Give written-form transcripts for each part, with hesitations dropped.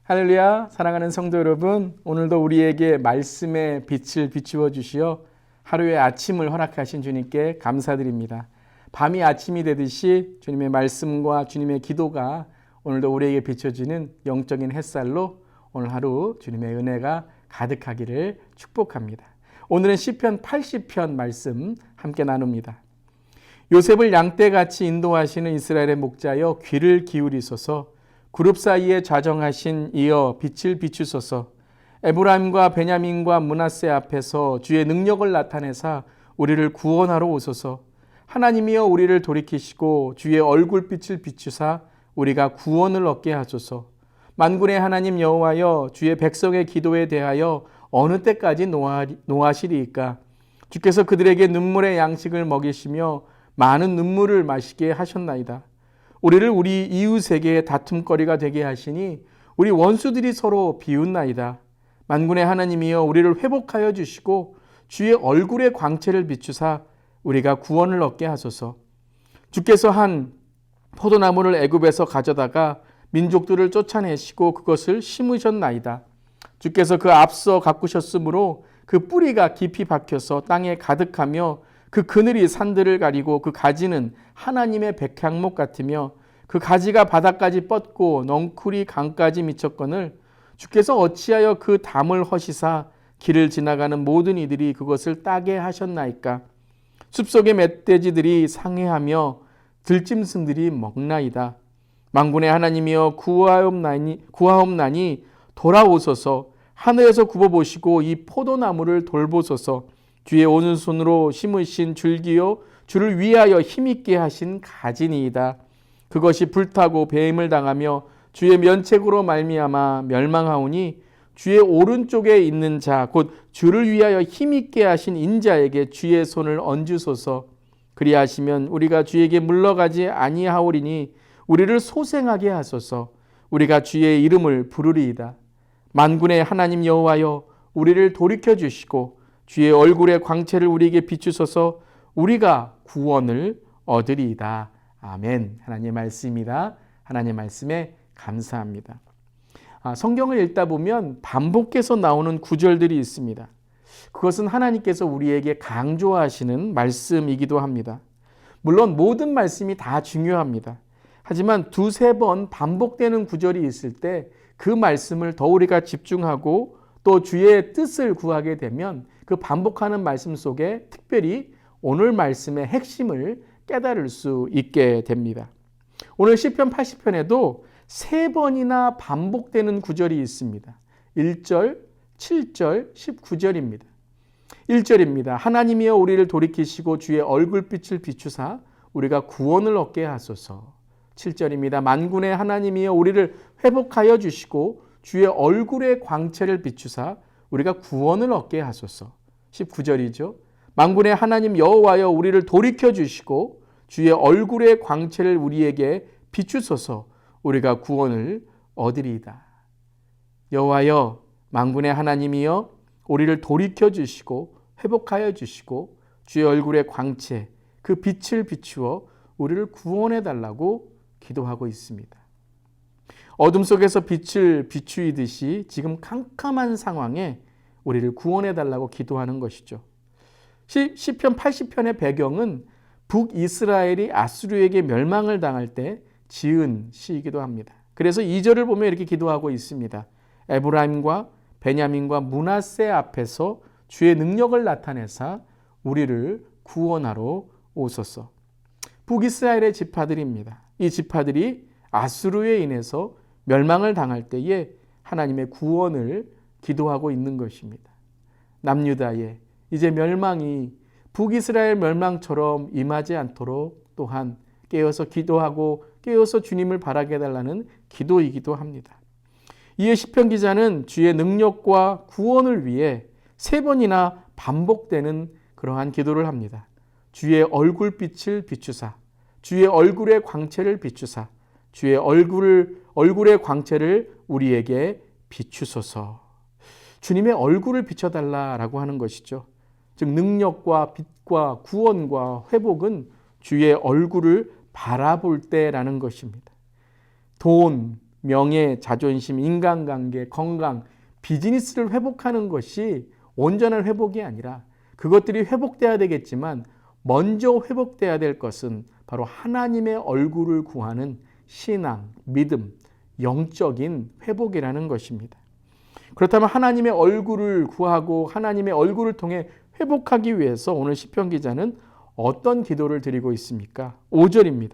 할렐루야, 사랑하는 성도 여러분, 오늘도 우리에게 말씀의 빛을 비추어 주시어 하루의 아침을 허락하신 주님께 감사드립니다. 밤이 아침이 되듯이 주님의 말씀과 주님의 기도가 오늘도 우리에게 비춰지는 영적인 햇살로 오늘 하루 주님의 은혜가 가득하기를 축복합니다. 오늘은 시편 80편 말씀 함께 나눕니다. 요셉을 양떼같이 인도하시는 이스라엘의 목자여 귀를 기울이소서. 그룹 사이에 좌정하신 이여 빛을 비추소서. 에브라임과 베냐민과 므낫세 앞에서 주의 능력을 나타내사 우리를 구원하러 오소서. 하나님이여 우리를 돌이키시고 주의 얼굴빛을 비추사 우리가 구원을 얻게 하소서. 만군의 하나님 여호와여 주의 백성의 기도에 대하여 어느 때까지 노하시리이까. 주께서 그들에게 눈물의 양식을 먹이시며 많은 눈물을 마시게 하셨나이다. 우리를 우리 이웃에게 다툼거리가 되게 하시니 우리 원수들이 서로 비웃나이다. 만군의 하나님이여 우리를 회복하여 주시고 주의 얼굴의 광채를 비추사 우리가 구원을 얻게 하소서. 주께서 한 포도나무를 애굽에서 가져다가 민족들을 쫓아내시고 그것을 심으셨나이다. 주께서 그 앞서 가꾸셨으므로 그 뿌리가 깊이 박혀서 땅에 가득하며 그 그늘이 산들을 가리고 그 가지는 하나님의 백향목 같으며 그 가지가 바닥까지 뻗고 넝쿨이 강까지 미쳤거늘 주께서 어찌하여 그 담을 허시사 길을 지나가는 모든 이들이 그것을 따게 하셨나이까. 숲속의 멧돼지들이 상해하며 들짐승들이 먹나이다. 만군의 하나님이여 구하옵나니 돌아오소서. 하늘에서 굽어보시고 이 포도나무를 돌보소서. 주의 오른손으로 심으신 줄기요 주를 위하여 힘있게 하신 가지니이다. 그것이 불타고 배임을 당하며 주의 면책으로 말미암아 멸망하오니 주의 오른쪽에 있는 자 곧 주를 위하여 힘있게 하신 인자에게 주의 손을 얹으소서. 그리하시면 우리가 주에게 물러가지 아니하오리니 우리를 소생하게 하소서. 우리가 주의 이름을 부르리이다. 만군의 하나님 여호와여 우리를 돌이켜 주시고 주의 얼굴의 광채를 우리에게 비추소서. 우리가 구원을 얻으리이다. 아멘. 하나님의 말씀입니다. 하나님의 말씀에 감사합니다. 성경을 읽다 보면 반복해서 나오는 구절들이 있습니다. 그것은 하나님께서 우리에게 강조하시는 말씀이기도 합니다. 물론 모든 말씀이 다 중요합니다. 하지만 두세 번 반복되는 구절이 있을 때 그 말씀을 더 우리가 집중하고 또 주의 뜻을 구하게 되면 그 반복하는 말씀 속에 특별히 오늘 말씀의 핵심을 깨달을 수 있게 됩니다. 오늘 시편 80편에도 세 번이나 반복되는 구절이 있습니다. 1절, 7절, 19절입니다. 1절입니다. 하나님이여 우리를 돌이키시고 주의 얼굴빛을 비추사 우리가 구원을 얻게 하소서. 7절입니다. 만군의 하나님이여 우리를 회복하여 주시고 주의 얼굴의 광채를 비추사 우리가 구원을 얻게 하소서. 19절이죠. 만군의 하나님 여호와여 우리를 돌이켜 주시고 주의 얼굴의 광채를 우리에게 비추소서. 우리가 구원을 얻으리이다. 여호와여 만군의 하나님이여 우리를 돌이켜 주시고 회복하여 주시고 주의 얼굴의 광채 그 빛을 비추어 우리를 구원해 달라고 기도하고 있습니다. 어둠 속에서 빛을 비추이듯이 지금 캄캄한 상황에 우리를 구원해 달라고 기도하는 것이죠. 시편 80편의 배경은 북이스라엘이 아수르에게 멸망을 당할 때 지은 시이기도 합니다. 그래서 2절을 보면 이렇게 기도하고 있습니다. 에브라임과 베냐민과 므낫세 앞에서 주의 능력을 나타내사 우리를 구원하러 오소서. 북이스라엘의 지파들입니다. 이 지파들이 아수르에 인해서 멸망을 당할 때에 하나님의 구원을 기도하고 있는 것입니다. 남유다의 이제 멸망이 북이스라엘 멸망처럼 임하지 않도록 또한 깨어서 기도하고 깨어서 주님을 바라게 해달라는 기도이기도 합니다. 이에 시편 기자는 주의 능력과 구원을 위해 세 번이나 반복되는 그러한 기도를 합니다. 주의 얼굴빛을 비추사 주의 얼굴의 광채를 비추사 주의 얼굴의 광채를 우리에게 비추소서. 주님의 얼굴을 비춰달라라고 하는 것이죠. 즉 능력과 빛과 구원과 회복은 주의 얼굴을 바라볼 때라는 것입니다. 돈, 명예, 자존심, 인간관계, 건강, 비즈니스를 회복하는 것이 온전한 회복이 아니라 그것들이 회복돼야 되겠지만 먼저 회복돼야 될 것은 바로 하나님의 얼굴을 구하는 신앙, 믿음, 영적인 회복이라는 것입니다. 그렇다면 하나님의 얼굴을 구하고 하나님의 얼굴을 통해 회복하기 위해서 오늘 시편 기자는 어떤 기도를 드리고 있습니까? 5절입니다.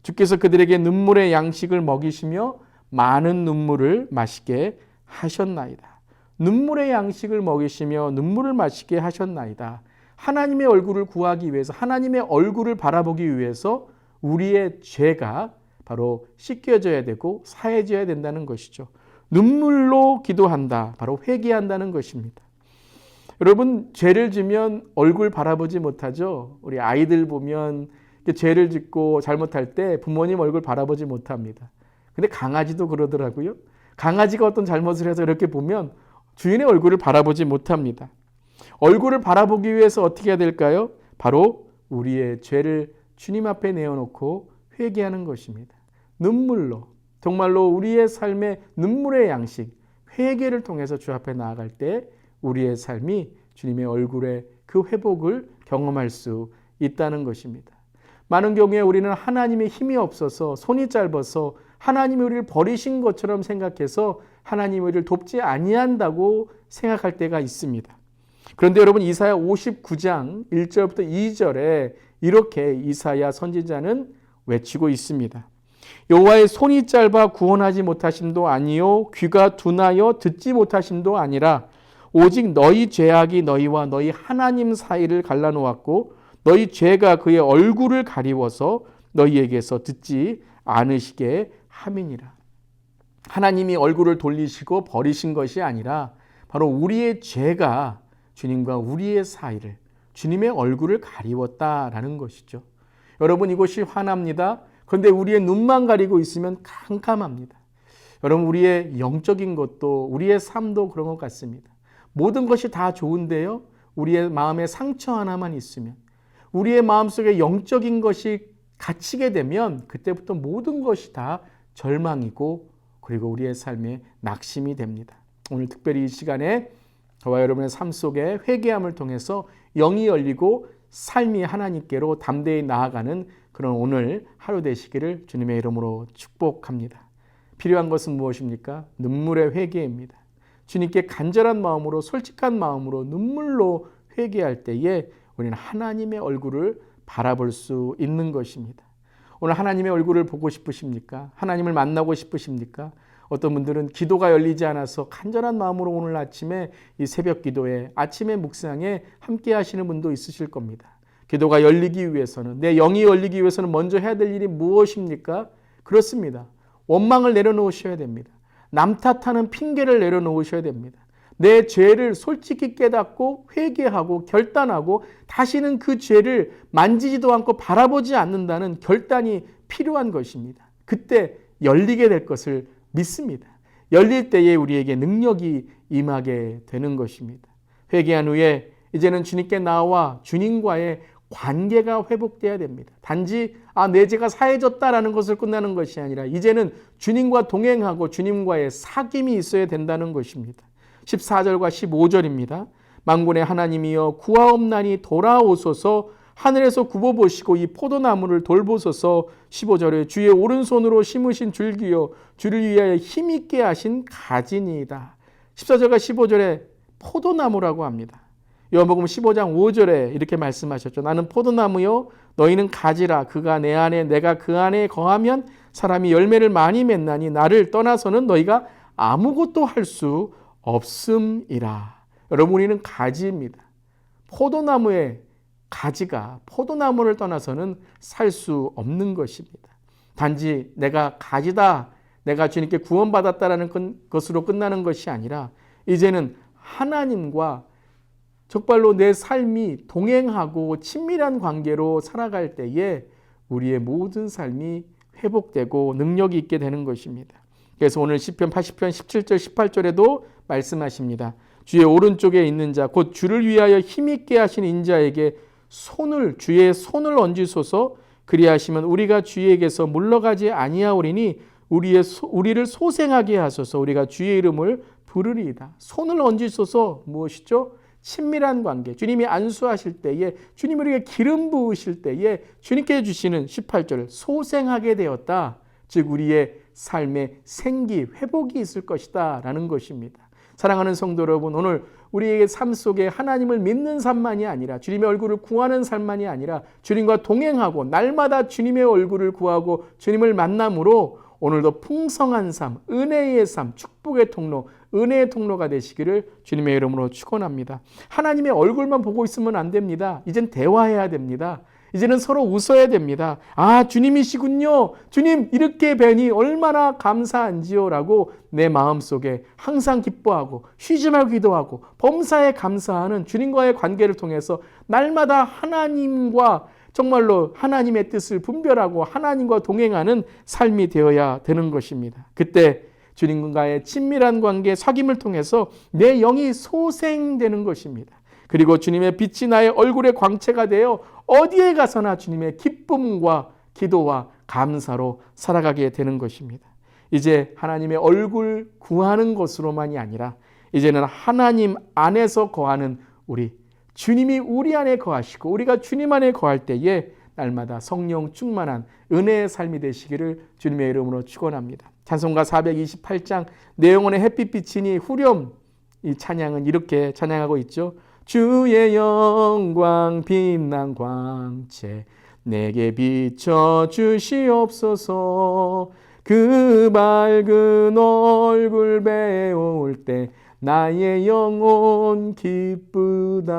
주께서 그들에게 눈물의 양식을 먹이시며 많은 눈물을 마시게 하셨나이다. 눈물의 양식을 먹이시며 눈물을 마시게 하셨나이다. 하나님의 얼굴을 구하기 위해서, 하나님의 얼굴을 바라보기 위해서 우리의 죄가 바로 씻겨져야 되고 사해져야 된다는 것이죠. 눈물로 기도한다. 바로 회개한다는 것입니다. 여러분, 죄를 지면 얼굴 바라보지 못하죠. 우리 아이들 보면 죄를 짓고 잘못할 때 부모님 얼굴 바라보지 못합니다. 근데 강아지도 그러더라고요. 강아지가 어떤 잘못을 해서 이렇게 보면 주인의 얼굴을 바라보지 못합니다. 얼굴을 바라보기 위해서 어떻게 해야 될까요? 바로 우리의 죄를 주님 앞에 내어놓고 회개하는 것입니다. 눈물로, 정말로 우리의 삶의 눈물의 양식, 회개를 통해서 주 앞에 나아갈 때 우리의 삶이 주님의 얼굴의 그 회복을 경험할 수 있다는 것입니다. 많은 경우에 우리는 하나님의 힘이 없어서, 손이 짧아서 하나님이 우리를 버리신 것처럼 생각해서 하나님이 우리를 돕지 아니한다고 생각할 때가 있습니다. 그런데 여러분, 이사야 59장 1절부터 2절에 이렇게 이사야 선지자는 외치고 있습니다. 여호와의 손이 짧아 구원하지 못하심도 아니요 귀가 둔하여 듣지 못하심도 아니라 오직 너희 죄악이 너희와 너희 하나님 사이를 갈라놓았고 너희 죄가 그의 얼굴을 가리워서 너희에게서 듣지 않으시게 함이니라. 하나님이 얼굴을 돌리시고 버리신 것이 아니라 바로 우리의 죄가 주님과 우리의 사이를, 주님의 얼굴을 가리웠다라는 것이죠. 여러분, 이것이 화납니다. 그런데 우리의 눈만 가리고 있으면 캄캄합니다. 여러분, 우리의 영적인 것도 우리의 삶도 그런 것 같습니다. 모든 것이 다 좋은데요, 우리의 마음에 상처 하나만 있으면, 우리의 마음속에 영적인 것이 갇히게 되면 그때부터 모든 것이 다 절망이고 그리고 우리의 삶에 낙심이 됩니다. 오늘 특별히 이 시간에 저와 여러분의 삶 속에 회개함을 통해서 영이 열리고 삶이 하나님께로 담대히 나아가는 그런 오늘 하루 되시기를 주님의 이름으로 축복합니다. 필요한 것은 무엇입니까? 눈물의 회개입니다. 주님께 간절한 마음으로, 솔직한 마음으로 눈물로 회개할 때에 우리는 하나님의 얼굴을 바라볼 수 있는 것입니다. 오늘 하나님의 얼굴을 보고 싶으십니까? 하나님을 만나고 싶으십니까? 어떤 분들은 기도가 열리지 않아서 간절한 마음으로 오늘 아침에 이 새벽 기도에, 아침의 묵상에 함께 하시는 분도 있으실 겁니다. 기도가 열리기 위해서는, 내 영이 열리기 위해서는 먼저 해야 될 일이 무엇입니까? 그렇습니다. 원망을 내려놓으셔야 됩니다. 남 탓하는 핑계를 내려놓으셔야 됩니다. 내 죄를 솔직히 깨닫고 회개하고 결단하고 다시는 그 죄를 만지지도 않고 바라보지 않는다는 결단이 필요한 것입니다. 그때 열리게 될 것을 믿습니다. 열릴 때에 우리에게 능력이 임하게 되는 것입니다. 회개한 후에 이제는 주님께 나와 주님과의 관계가 회복돼야 됩니다. 단지 내 죄가 사해졌다라는 것을 끝나는 것이 아니라 이제는 주님과 동행하고 주님과의 사귐이 있어야 된다는 것입니다. 14절과 15절입니다. 만군의 하나님이여 구하옵나니 돌아오소서, 하늘에서 굽어보시고 이 포도나무를 돌보소서. 15절에 주의 오른손으로 심으신 줄기여 주를 위하여 힘있게 하신 가지니이다. 14절과 15절에 포도나무라고 합니다. 요한복음 15장 5절에 이렇게 말씀하셨죠. 나는 포도나무요 너희는 가지라. 그가 내 안에 내가 그 안에 거하면 사람이 열매를 많이 맺나니 나를 떠나서는 너희가 아무것도 할 수 없음이라. 여러분, 우리는 가지입니다. 포도나무의 가지가 포도나무를 떠나서는 살 수 없는 것입니다. 단지 내가 가지다, 내가 주님께 구원받았다라는 것으로 끝나는 것이 아니라 이제는 하나님과 정말로 내 삶이 동행하고 친밀한 관계로 살아갈 때에 우리의 모든 삶이 회복되고 능력이 있게 되는 것입니다. 그래서 오늘 시편 80편 17절 18절에도 말씀하십니다. 주의 오른쪽에 있는 자 곧 주를 위하여 힘있게 하신 인자에게 주의 손을 얹으소서. 그리하시면 우리가 주에게서 물러가지 아니하오리니 우리를 소생하게 하소서. 우리가 주의 이름을 부르리이다. 손을 얹으소서. 무엇이죠? 친밀한 관계. 주님이 안수하실 때에, 주님 우리에게 기름 부으실 때에 주님께 주시는 18절 소생하게 되었다. 즉 우리의 삶의 생기, 회복이 있을 것이다 라는 것입니다. 사랑하는 성도 여러분, 오늘 우리에게 삶 속에 하나님을 믿는 삶만이 아니라, 주님의 얼굴을 구하는 삶만이 아니라, 주님과 동행하고 날마다 주님의 얼굴을 구하고 주님을 만남으로 오늘도 풍성한 삶, 은혜의 삶, 축복의 통로, 은혜의 통로가 되시기를 주님의 이름으로 축원합니다. 하나님의 얼굴만 보고 있으면 안 됩니다. 이젠 대화해야 됩니다. 이제는 서로 웃어야 됩니다. 아, 주님이시군요. 주님 이렇게 뵈니 얼마나 감사한지요 라고 내 마음속에 항상 기뻐하고 쉬지 말고 기도하고 범사에 감사하는 주님과의 관계를 통해서 날마다 하나님과 정말로 하나님의 뜻을 분별하고 하나님과 동행하는 삶이 되어야 되는 것입니다. 그때 주님과의 친밀한 관계, 사귐을 통해서 내 영이 소생되는 것입니다. 그리고 주님의 빛이 나의 얼굴의 광채가 되어 어디에 가서나 주님의 기쁨과 기도와 감사로 살아가게 되는 것입니다. 이제 하나님의 얼굴 구하는 것으로만이 아니라 이제는 하나님 안에서 거하는 우리, 주님이 우리 안에 거하시고 우리가 주님 안에 거할 때에 날마다 성령 충만한 은혜의 삶이 되시기를 주님의 이름으로 축원합니다. 찬송가 428장 내 영혼의 햇빛비치니 후렴, 이 찬양은 이렇게 찬양하고 있죠. 주의 영광 빛난 광채 내게 비춰 주시옵소서. 그 밝은 얼굴 배울 때 나의 영혼 기쁘다.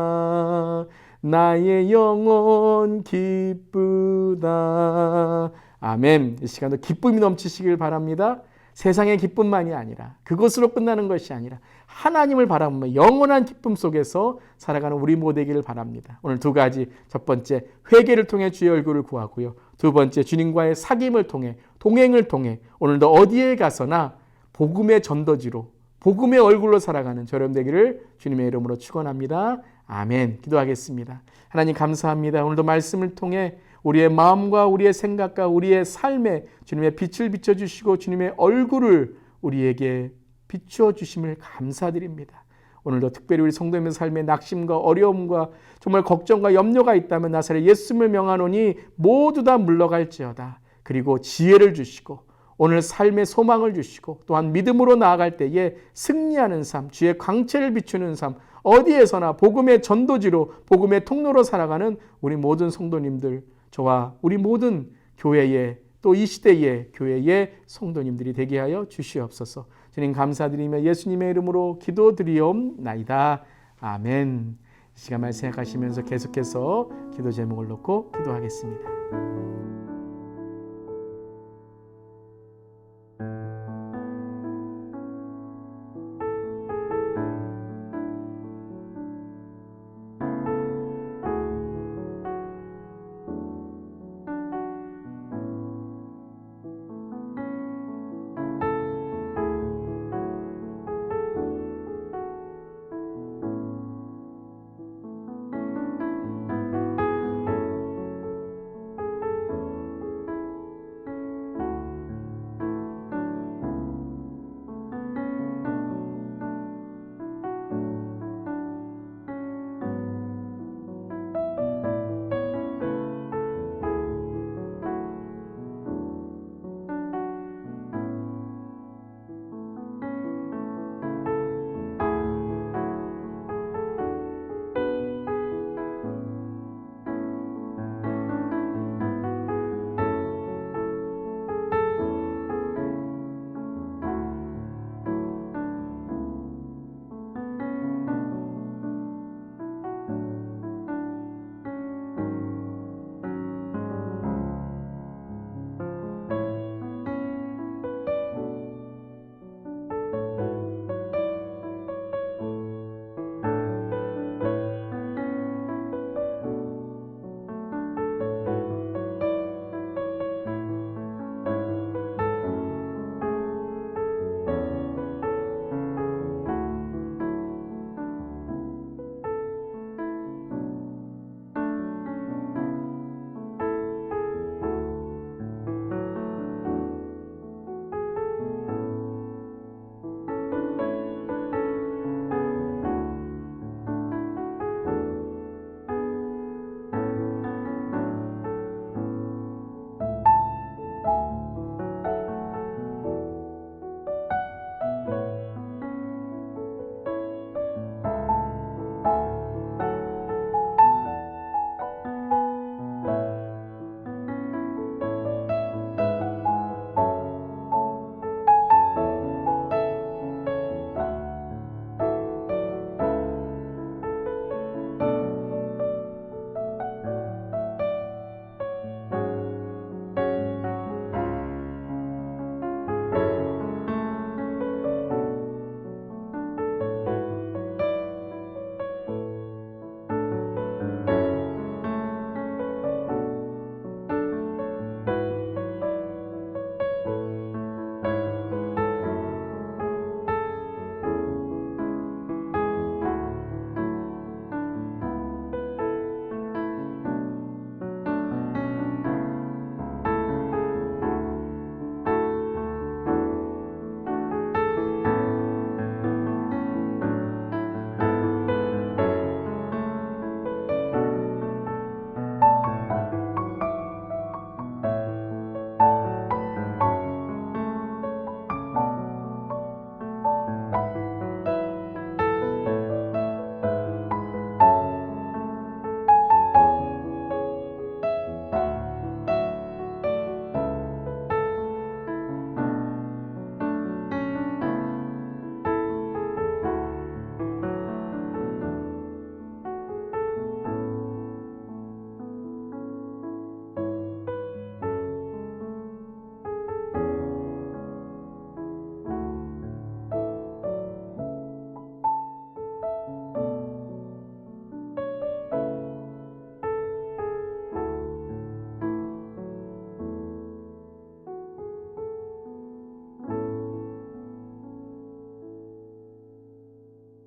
나의 영혼 기쁘다. 아멘. 이 시간도 기쁨이 넘치시길 바랍니다. 세상의 기쁨만이 아니라, 그것으로 끝나는 것이 아니라 하나님을 바라보며 영원한 기쁨 속에서 살아가는 우리 모두 되기를 바랍니다. 오늘 두 가지, 첫 번째 회개를 통해 주의 얼굴을 구하고요, 두 번째 주님과의 사귐을 통해, 동행을 통해 오늘도 어디에 가서나 복음의 전도지로, 복음의 얼굴로 살아가는 저렴 되기를 주님의 이름으로 축원합니다. 아멘. 기도하겠습니다. 하나님 감사합니다. 오늘도 말씀을 통해 우리의 마음과 우리의 생각과 우리의 삶에 주님의 빛을 비춰주시고 주님의 얼굴을 우리에게 비추어 주심을 감사드립니다. 오늘도 특별히 우리 성도님의 삶에 낙심과 어려움과 정말 걱정과 염려가 있다면 나사렛 예수님을 명하노니 모두 다 물러갈지어다. 그리고 지혜를 주시고 오늘 삶의 소망을 주시고 또한 믿음으로 나아갈 때에 승리하는 삶, 주의 광채를 비추는 삶, 어디에서나 복음의 전도지로, 복음의 통로로 살아가는 우리 모든 성도님들, 저와 우리 모든 교회의, 또 이 시대의 교회의 성도님들이 되게 하여 주시옵소서. 주님 감사드리며 예수님의 이름으로 기도드리옵나이다. 아멘. 이 시간 말 생각하시면서 계속해서 기도 제목을 놓고 기도하겠습니다.